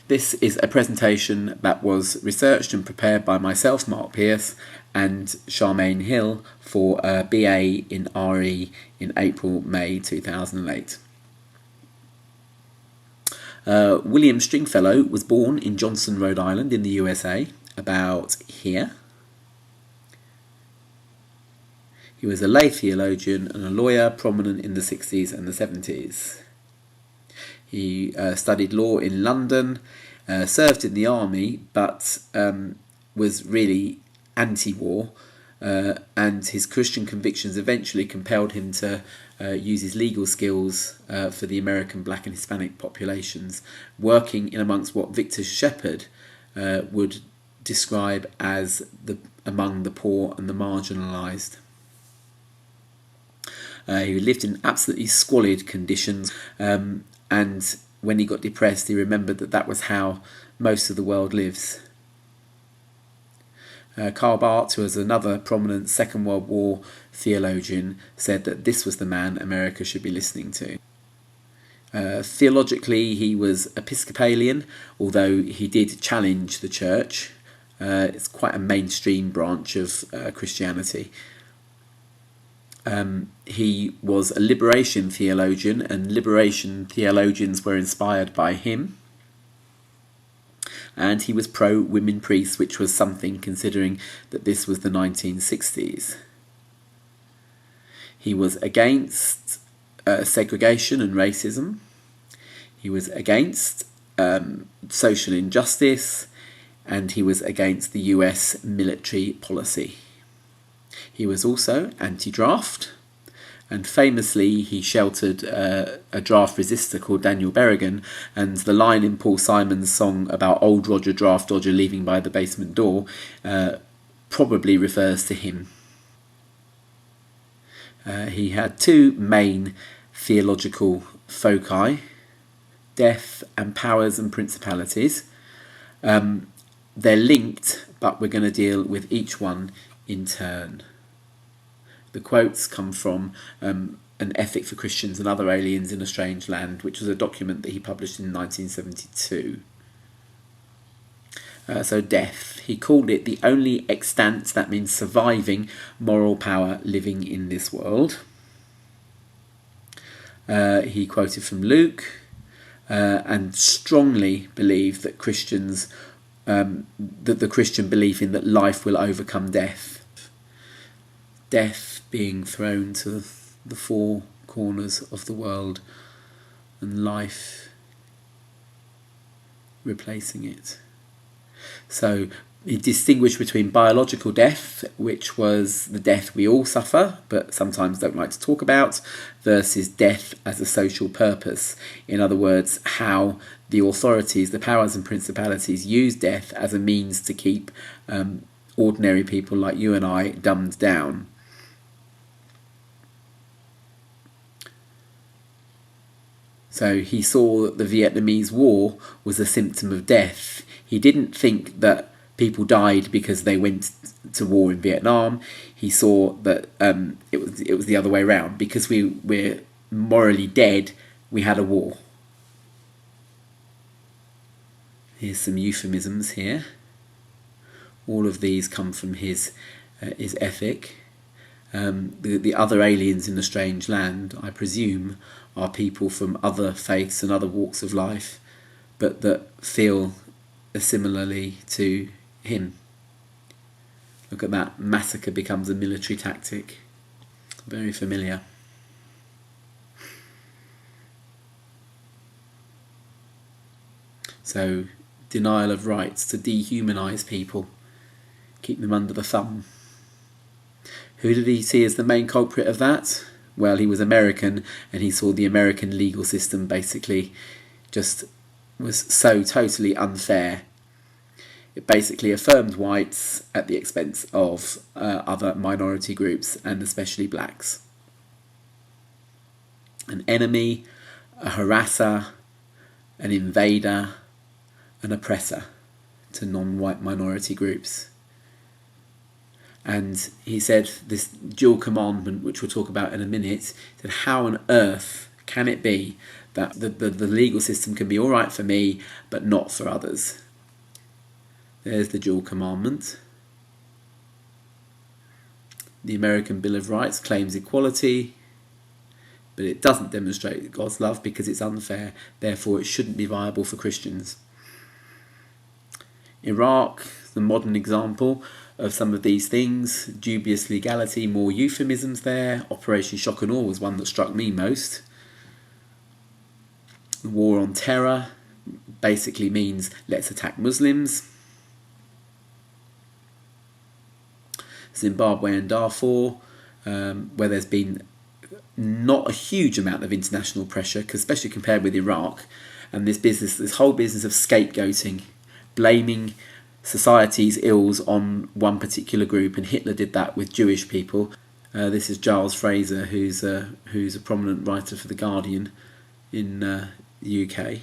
This is a presentation that was researched and prepared by myself, Mark Pearce, and Charmaine Hill for a BA in RE in April-May 2008. William Stringfellow was born in Johnson, Rhode Island in the USA, about here. He was a lay theologian and a lawyer prominent in the 60s and the 70s. He studied law in London, served in the army, but was really anti-war, and his Christian convictions eventually compelled him to use his legal skills for the American black and Hispanic populations, working in amongst what Victor Shepard would describe as among the poor and the marginalised. He lived in absolutely squalid conditions, and when he got depressed, he remembered that was how most of the world lives. Karl Barth, who was another prominent Second World War theologian, said that this was the man America should be listening to. Theologically, he was Episcopalian, although he did challenge the church. It's quite a mainstream branch of Christianity. He was a liberation theologian, and liberation theologians were inspired by him. And he was pro-women priests, which was something considering that this was the 1960s. He was against segregation and racism. He was against social injustice, and he was against the US military policy. He was also anti-draft, and famously he sheltered a draft resistor called Daniel Berrigan, and the line in Paul Simon's song about old Roger Draft Dodger leaving by the basement door probably refers to him. He had two main theological foci, death and powers and principalities. They're linked, but we're going to deal with each one in turn. The quotes come from An Ethic for Christians and Other Aliens in a Strange Land, which was a document that he published in 1972. So death. He called it the only extant, that means surviving, moral power living in this world. He quoted from Luke and strongly believed that Christians, that the Christian belief in that life will overcome death. Death being thrown to the four corners of the world and life replacing it. So he distinguished between biological death, which was the death we all suffer but sometimes don't like to talk about, versus death as a social purpose. In other words, how the authorities, the powers and principalities, use death as a means to keep ordinary people like you and I dumbed down. So he saw that the Vietnamese War was a symptom of death. He didn't think that people died because they went to war in Vietnam. He saw that it was the other way around. Because we're morally dead, we had a war. Here's some euphemisms here. All of these come from his ethic. The other aliens in a strange land, I presume, are people from other faiths and other walks of life, but that feel similarly to him. Look at that. Massacre becomes a military tactic. Very familiar. So, denial of rights, to dehumanize people, keep them under the thumb. Who did he see as the main culprit of that? Well, he was American, and he saw the American legal system basically just was so totally unfair. It basically affirmed whites at the expense of other minority groups, and especially blacks. An enemy, a harasser, an invader, an oppressor to non-white minority groups. And he said this dual commandment, which we'll talk about in a minute, said, how on earth Can it be that the legal system can be all right for me, but not for others? There's the dual commandment. The American Bill of Rights claims equality, but it doesn't demonstrate God's love because it's unfair. Therefore, it shouldn't be viable for Christians. Iraq, the modern example of some of these things. Dubious legality, more euphemisms there. Operation Shock and Awe was one that struck me most. The war on terror basically means let's attack Muslims. Zimbabwe and Darfur, where there's been not a huge amount of international pressure, especially compared with Iraq, and this whole business of scapegoating, blaming society's ills on one particular group, and Hitler did that with Jewish people. This is Giles Fraser, who's a prominent writer for The Guardian in the UK.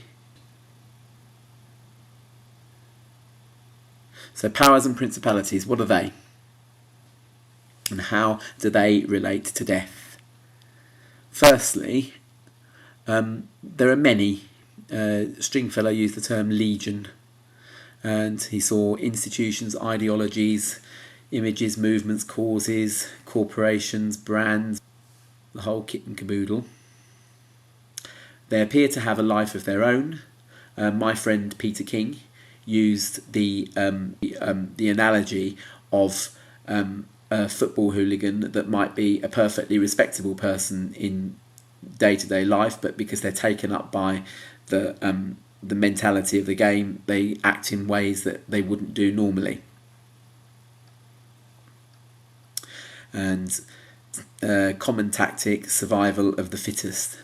So powers and principalities, what are they? And how do they relate to death? Firstly, there are many. Stringfellow used the term legion, and he saw institutions, ideologies, images, movements, causes, corporations, brands, the whole kit and caboodle. They appear to have a life of their own. My friend Peter King used the analogy of a football hooligan that might be a perfectly respectable person in day-to-day life, but because they're taken up by the mentality of the game, they act in ways that they wouldn't do normally. And common tactic, survival of the fittest.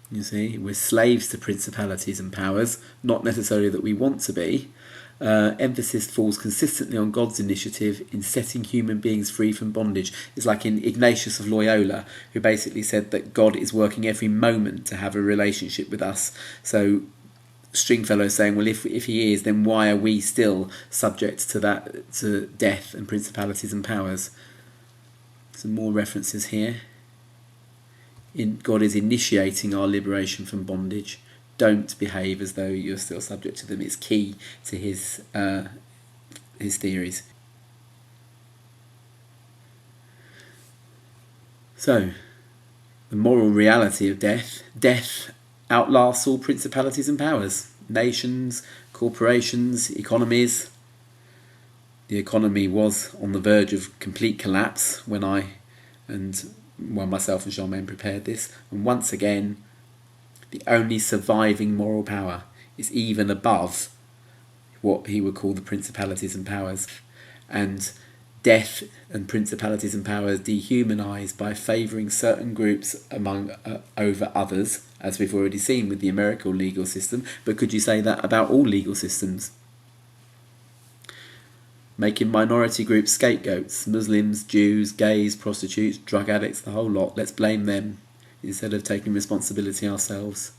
You see, we're slaves to principalities and powers, not necessarily that we want to be. Emphasis falls consistently on God's initiative in setting human beings free from bondage. It's like in Ignatius of Loyola, who basically said that God is working every moment to have a relationship with us. So Stringfellow is saying, well, if he is, then why are we still subject to death and principalities and powers? Some more references here. God is initiating our liberation from bondage. Don't behave as though you're still subject to them. It's key to his theories. So, the moral reality of death. Death outlasts all principalities and powers. Nations, corporations, economies. The economy was on the verge of complete collapse when myself and Charmaine prepared this. And once again, the only surviving moral power is even above what he would call the principalities and powers. And death and principalities and powers dehumanise by favouring certain groups over others, as we've already seen with the American legal system. But could you say that about all legal systems? Making minority groups scapegoats, Muslims, Jews, gays, prostitutes, drug addicts, the whole lot. Let's blame them instead of taking responsibility ourselves.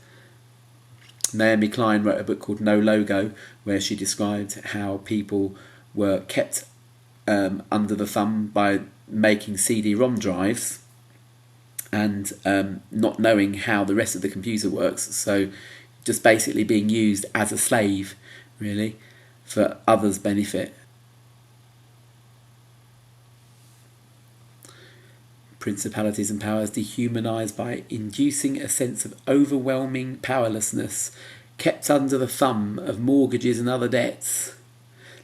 Naomi Klein wrote a book called No Logo, where she described how people were kept under the thumb by making CD-ROM drives and not knowing how the rest of the computer works, so just basically being used as a slave, really, for others' benefit. Principalities and powers dehumanised by inducing a sense of overwhelming powerlessness, kept under the thumb of mortgages and other debts,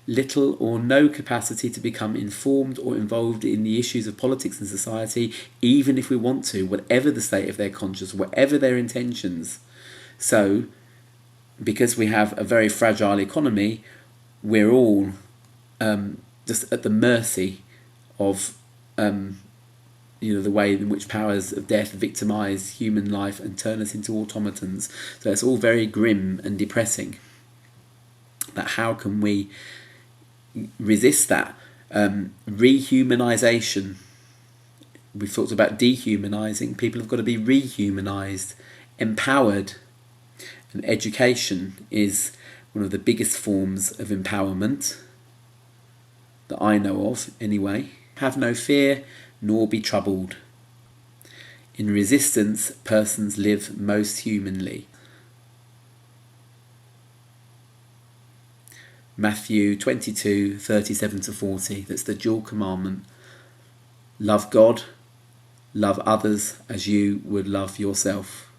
little or no capacity to become informed or involved in the issues of politics and society, even if we want to, whatever the state of their conscience, whatever their intentions. So, because we have a very fragile economy, we're all just at the mercy of the way in which powers of death victimise human life and turn us into automatons. So it's all very grim and depressing. But how can we resist that? Rehumanization. We've talked about dehumanizing. People have got to be rehumanized, empowered. And education is one of the biggest forms of empowerment that I know of, anyway. Have no fear, nor be troubled. In resistance, persons live most humanly. Matthew 22:37-40. That's the dual commandment. Love God, love others as you would love yourself.